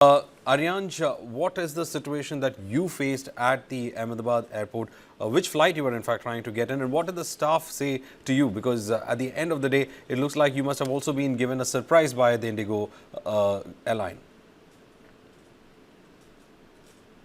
Aryansh, what is the situation that you faced at the Ahmedabad airport? Which flight you were in fact trying to get in, and what did the staff say to you? Because at the end of the day, it looks like you must have also been given a surprise by the IndiGo airline.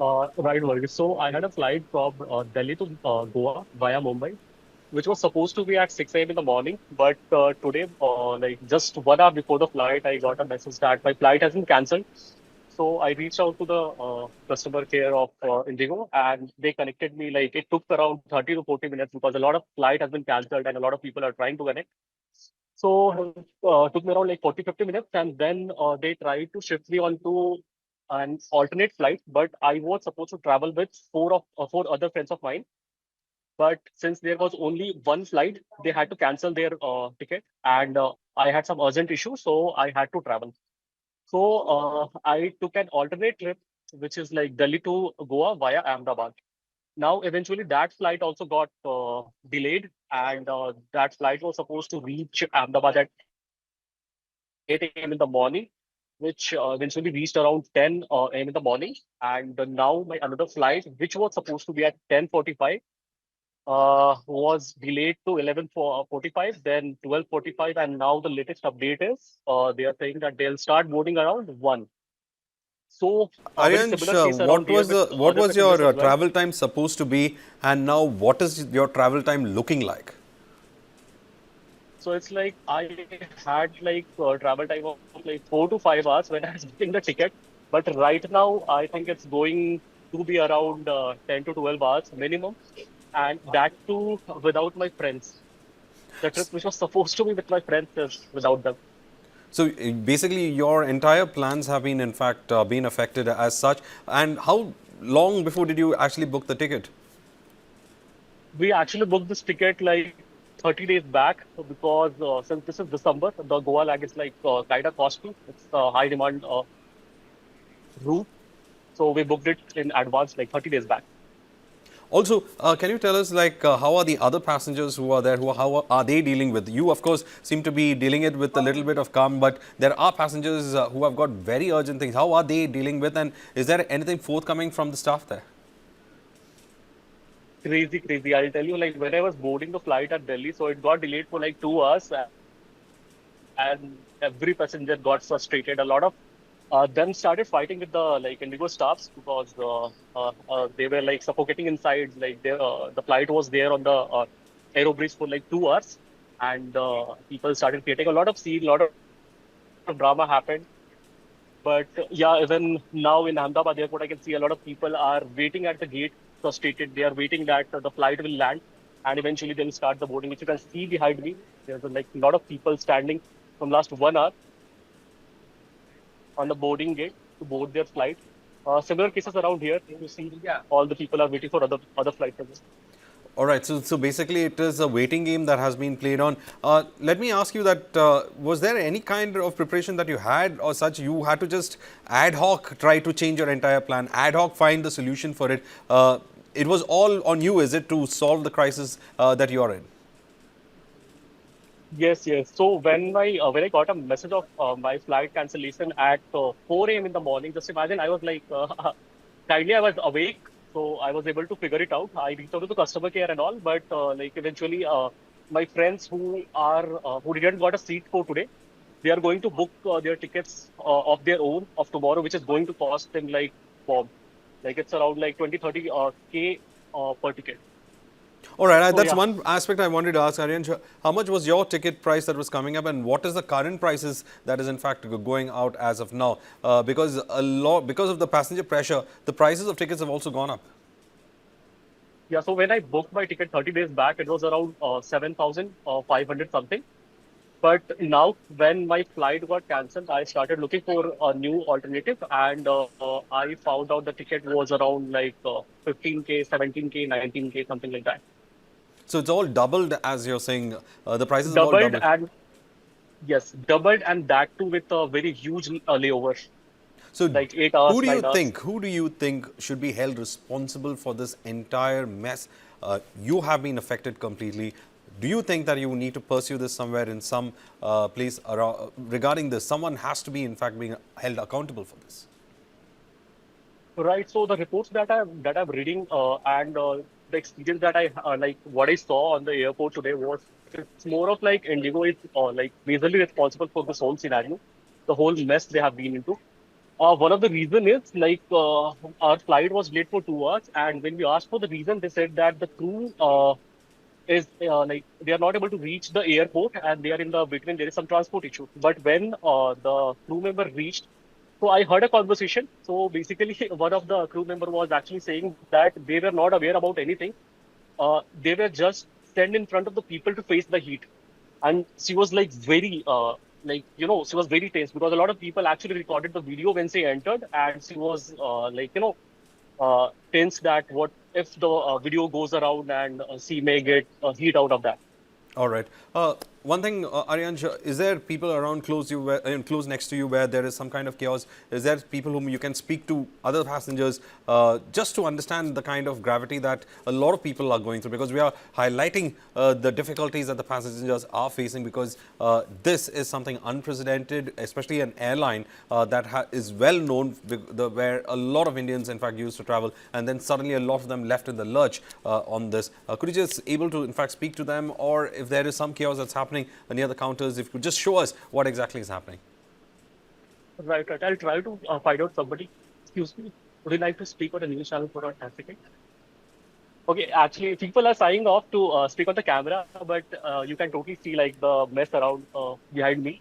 Right, Varghese. So I had a flight from Delhi to Goa via Mumbai, which was supposed to be at 6 a.m. in the morning. But today, like just 1 hour before the flight, I got a message that my flight has been cancelled. So I reached out to the customer care of IndiGo, and they connected me. Like it took around 30 to 40 minutes because a lot of flight has been cancelled and a lot of people are trying to connect. So took me around like 40-50 minutes, and then they tried to shift me onto an alternate flight. But I was supposed to travel with four other friends of mine. But since there was only one flight, they had to cancel their ticket, and I had some urgent issue, so I had to travel. So I took an alternate trip, which is like Delhi to Goa via Ahmedabad. Now, eventually, that flight also got delayed, and that flight was supposed to reach Ahmedabad at 8 a.m. in the morning, which eventually reached around 10 a.m. in the morning. And now, my another flight, which was supposed to be at 10:45, was delayed to 11:45, then 12:45, and now the latest update is they are saying that they'll start boarding around 1. So, a very Aryansh, similar case around here with what other was passengers your as well. travel time supposed to be, and now what is your travel time looking like? So it's like I had like travel time of like 4 to 5 hours when I was booking the ticket, but right now I think it's going to be around 10 to 12 hours minimum, and that too without my friends. The trip which was supposed to be with my friends is without them. So basically, your entire plans have been, in fact, been affected as such. And how long before did you actually book the ticket? We actually booked this ticket like 30 days back because since this is December, the Goa lag is like kind of costly. It's a high demand route, so we booked it in advance like 30 days back. Also, can you tell us, like, how are the other passengers who are there? How are they dealing with? You, of course, seem to be dealing it with a little bit of calm, but there are passengers who have got very urgent things. How are they dealing with? And is there anything forthcoming from the staff there? Crazy, crazy. I'll tell you, like when I was boarding the flight at Delhi, so it got delayed for like 2 hours, and every passenger got frustrated. A lot of them started fighting with the like Indigo staffs because they were like suffocating inside. Like the flight was there on the aero bridge for like 2 hours, and people started creating a lot of scene, a lot of drama happened. But yeah, even now in Ahmedabad airport, I can see a lot of people are waiting at the gate, frustrated. They are waiting that the flight will land and eventually they'll start the boarding, which you can see behind me. There's like a lot of people standing from last 1 hour on the boarding gate to board their flight. Similar cases around here. You see, all the people are waiting for other flights as well. All right, so basically it is a waiting game that has been played on. Let me ask you that, was there any kind of preparation that you had or such? You had to just ad hoc try to change your entire plan, ad hoc find the solution for it. It was all on you, is it, to solve the crisis that you are in? Yes, yes. So when I got a message of my flight cancellation at 4 a.m. in the morning, just imagine I was like, kindly I was awake, so I was able to figure it out. I reached out to the customer care and all, but like eventually, my friends who didn't got a seat for today, they are going to book their tickets of their own of tomorrow, which is going to cost them like bomb. Like it's around like 20-30 K per ticket. All right, So that's yeah. one aspect I wanted to ask, Aryan. How much was your ticket price that was coming up, and what is the current prices that is in fact going out as of now? Because of the passenger pressure, the prices of tickets have also gone up. Yeah, so when I booked my ticket 30 days back, it was around 7,500 something. But now, when my flight got cancelled, I started looking for a new alternative, and I found out the ticket was around like 15K, 17K, 19K, something like that. So it's all doubled, as you're saying. The prices have all Doubled doubled. and yes, doubled and that too with a very huge layover, So, like 8 hours, 9 hours. who do you think should be held responsible for this entire mess? You have been affected completely. Do you think that you need to pursue this somewhere in some place around, regarding this? Someone has to be, in fact, being held accountable for this. Right. So the reports that I'm reading and the experience that I like what I saw on the airport today was it's more of like Indigo is like majorly responsible for this whole scenario, the whole mess they have been into. One of the reason is like our flight was late for 2 hours, and when we asked for the reason, they said that the crew is like they are not able to reach the airport and they are in the between there is some transport issue. But when the crew member reached, so I heard a conversation. So basically, one of the crew member was actually saying that they were not aware about anything. They were just stand in front of the people to face the heat, and she was like very like she was very tense because a lot of people actually recorded the video when she entered, and she was like tense that what if the video goes around and she may get heat out of that. All right. One thing, Aryansh, is there people around close next to you where there is some kind of chaos? Is there people whom you can speak to, other passengers, just to understand the kind of gravity that a lot of people are going through? Because we are highlighting the difficulties that the passengers are facing because this is something unprecedented, especially an airline that is well known, where a lot of Indians, in fact, used to travel, and then suddenly a lot of them left in the lurch on this. Could you just able to, in fact, speak to them, or if there is some chaos that's happening near the counters, if you could just show us what exactly is happening? Right, right. I'll try to find out somebody. Excuse me. Would you like to speak on a news channel for a second? Okay, actually, people are signing off to speak on the camera, but you can totally see like the mess around behind me.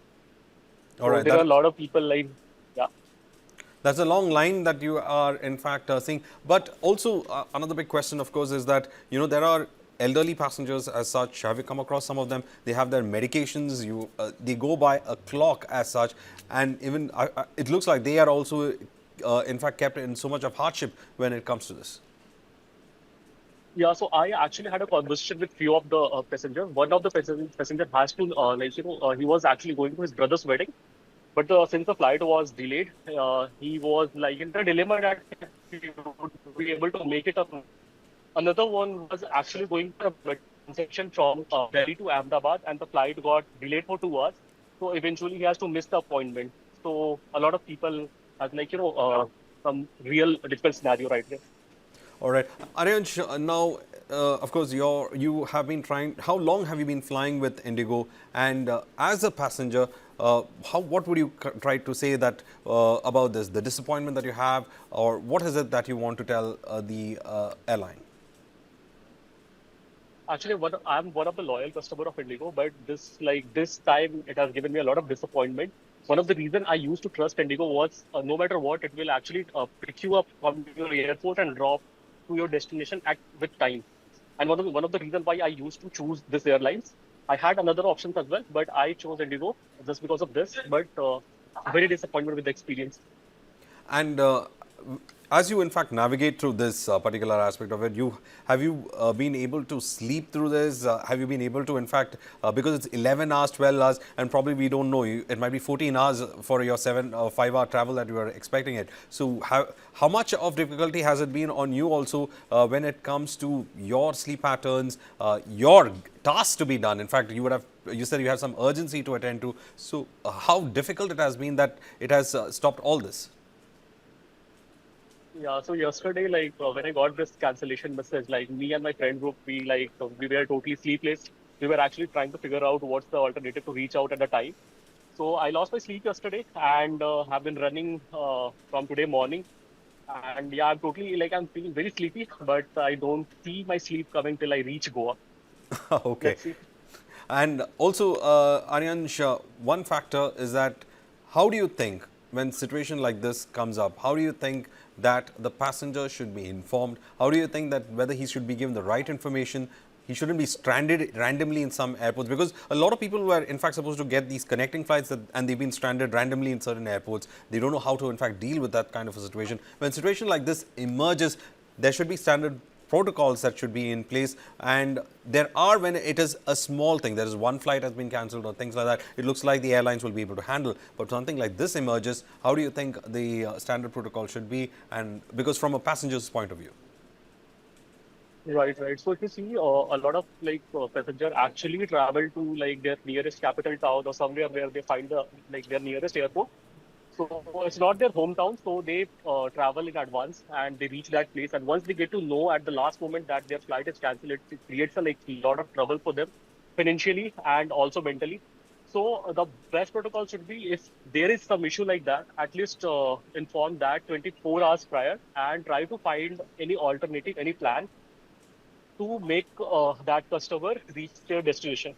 All So right, there are a lot of people like, yeah. that's a long line that you are, in fact, seeing. But also, another big question, of course, is that there are elderly passengers as such. Have you come across some of them? They have their medications. They go by a clock as such, and even it looks like they are also, in fact, kept in so much of hardship when it comes to this. Yeah, so I actually had a conversation with few of the passengers. One of the passenger has to like he was actually going to his brother's wedding, but since the flight was delayed, he was like in the dilemma that he would be able to make it up. Another one was actually going for a wedding section from Delhi to Ahmedabad, and the flight got delayed for 2 hours. So eventually, he has to miss the appointment. So a lot of people have like some real difficult scenario right there. All right, Aryansh. Now, of course, you have been trying. How long have you been flying with IndiGo? And as a passenger, what would you try to say that about this? The disappointment that you have, or what is it that you want to tell the airline? Actually, I'm one of the loyal customer of Indigo, but this time it has given me a lot of disappointment. One of the reason I used to trust Indigo was no matter what, it will actually pick you up from your airport and drop to your destination at with time. And one of the reason why I used to choose this airlines, I had another options as well, but I chose Indigo just because of this. But very disappointed with the experience. And as you, in fact, navigate through this particular aspect of it, have you been able to sleep through this? Have you been able to, in fact, because it's 11 hours, 12 hours, and probably we don't know, it might be 14 hours for your 5 hour travel that you are expecting it. So, how much of difficulty has it been on you also when it comes to your sleep patterns, your tasks to be done? In fact, you said you had some urgency to attend to. So, how difficult it has been that it has stopped all this? Yeah, so yesterday, like when I got this cancellation message, like me and my friend group, we were totally sleepless. We were actually trying to figure out what's the alternative to reach out at the time. So I lost my sleep yesterday and have been running from today morning. And yeah, I'm feeling very sleepy, but I don't see my sleep coming till I reach Goa. Okay. Let's see. And also, Aryansh, one factor is that how do you think when situation like this comes up, how do you think that the passenger should be informed? How do you think that whether he should be given the right information? He shouldn't be stranded randomly in some airports because a lot of people were in fact supposed to get these connecting flights and they've been stranded randomly in certain airports. They don't know how to in fact deal with that kind of a situation. When a situation like this emerges, there should be standard protocols that should be in place, and there are when it is a small thing, there is one flight has been cancelled or things like that, it looks like the airlines will be able to handle. But something like this emerges, how do you think the standard protocol should be, and because from a passenger's point of view? Right, right. So if you see, a lot of like passenger actually travel to like their nearest capital town or somewhere where they find the like their nearest airport. So it's not their hometown, so they travel in advance and they reach that place. And once they get to know at the last moment that their flight is cancelled, it creates a like lot of trouble for them financially and also mentally. So the best protocol should be if there is some issue like that, at least inform that 24 hours prior and try to find any alternative, any plan to make that customer reach their destination.